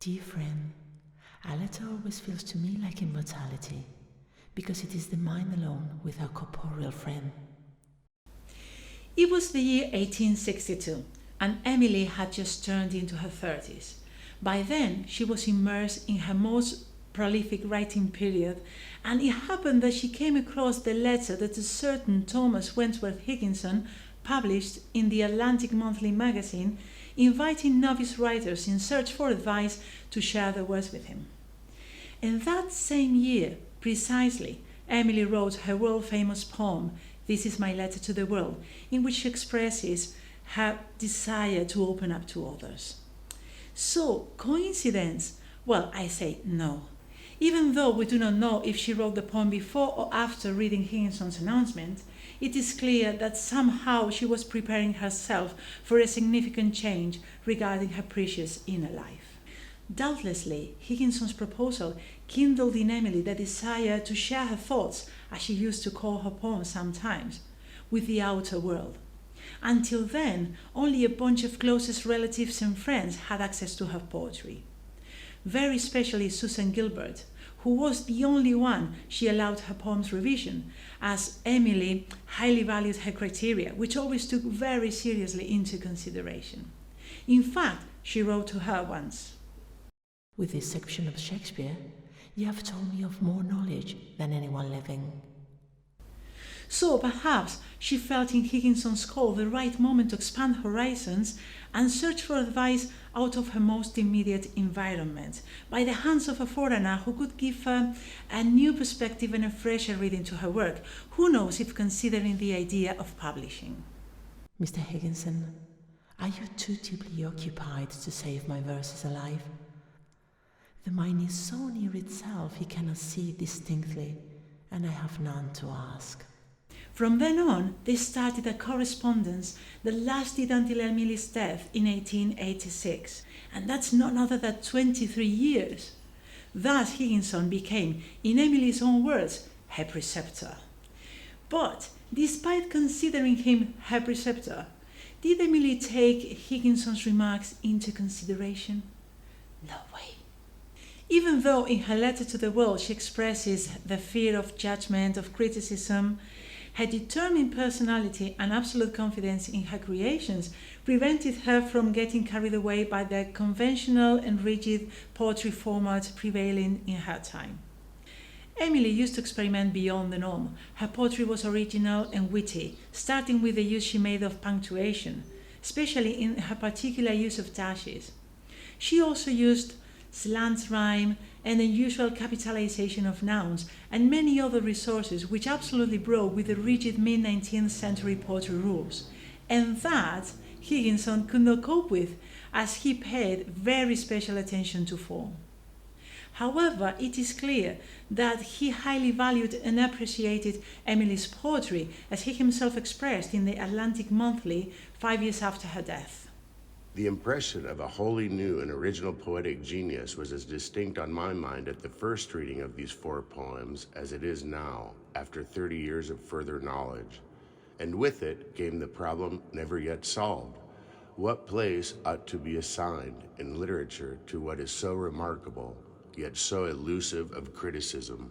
Dear friend, a letter always feels to me like immortality, because it is the mind alone with our corporeal friend. It was the year 1862, and Emily had just turned into her 30s. By then, she was immersed in her most prolific writing period, and it happened that she came across the letter that a certain Thomas Wentworth Higginson published in the Atlantic Monthly magazine, inviting novice writers in search for advice to share their works with him. In that same year, precisely, Emily wrote her world-famous poem, This Is My Letter to the World, in which she expresses her desire to open up to others. So, coincidence? Well, I say no. Even though we do not know if she wrote the poem before or after reading Higginson's announcement, it is clear that somehow she was preparing herself for a significant change regarding her precious inner life. Doubtlessly, Higginson's proposal kindled in Emily the desire to share her thoughts, as she used to call her poems sometimes, with the outer world. Until then, only a bunch of closest relatives and friends had access to her poetry. Very especially Susan Gilbert, who was the only one she allowed her poems revision, as Emily highly valued her criteria, which always took very seriously into consideration. In fact, she wrote to her once, With this section of Shakespeare, you have told me of more knowledge than anyone living. So perhaps she felt in Higginson's call the right moment to expand horizons and search for advice out of her most immediate environment, by the hands of a foreigner who could give her a new perspective and a fresher reading to her work, who knows if considering the idea of publishing. Mr. Higginson, are you too deeply occupied to save my verses alive? The mind is so near itself you cannot see it distinctly, and I have none to ask. From then on, they started a correspondence that lasted until Emily's death in 1886, and that's none other than 23 years. Thus Higginson became, in Emily's own words, her preceptor. But, despite considering him her preceptor, did Emily take Higginson's remarks into consideration? No way. Even though in her letter to the world she expresses the fear of judgment, of criticism, her determined personality and absolute confidence in her creations prevented her from getting carried away by the conventional and rigid poetry format prevailing in her time. Emily used to experiment beyond the norm. Her poetry was original and witty, starting with the use she made of punctuation, especially in her particular use of dashes. She also used slant rhyme and unusual capitalization of nouns, and many other resources which absolutely broke with the rigid mid-19th century poetry rules. And that Higginson could not cope with, as he paid very special attention to form. However, it is clear that he highly valued and appreciated Emily's poetry, as he himself expressed in the Atlantic Monthly 5 years after her death. The impression of a wholly new and original poetic genius was as distinct on my mind at the first reading of these 4 poems as it is now, after 30 years of further knowledge. And with it came the problem never yet solved. What place ought to be assigned in literature to what is so remarkable, yet so elusive of criticism?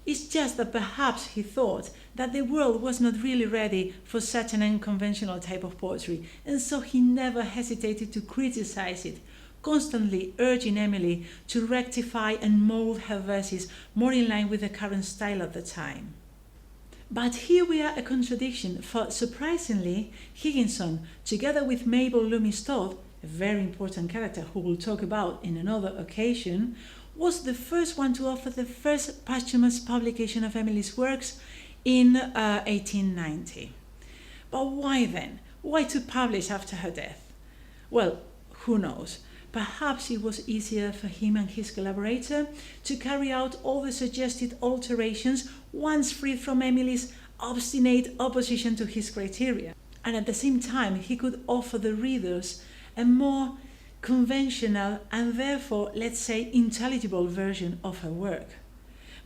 It's just that perhaps he thought that the world was not really ready for such an unconventional type of poetry, and so he never hesitated to criticize it, constantly urging Emily to rectify and mold her verses more in line with the current style of the time. But here we are a contradiction, for surprisingly, Higginson, together with Mabel Loomis Todd, a very important character who we'll talk about in another occasion, was the first one to offer the first posthumous publication of Emily's works in 1890. But why then? Why to publish after her death? Well, who knows? Perhaps it was easier for him and his collaborator to carry out all the suggested alterations once freed from Emily's obstinate opposition to his criteria. And at the same time, he could offer the readers a more conventional and therefore, let's say, intelligible version of her work.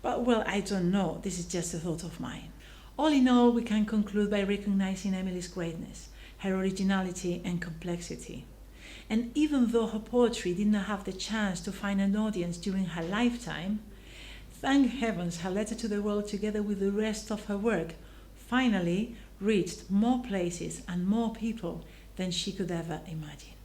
But well, I don't know, this is just a thought of mine. All in all, we can conclude by recognizing Emily's greatness, her originality and complexity. And even though her poetry did not have the chance to find an audience during her lifetime, thank heavens her letter to the world, together with the rest of her work, finally reached more places and more people than she could ever imagine.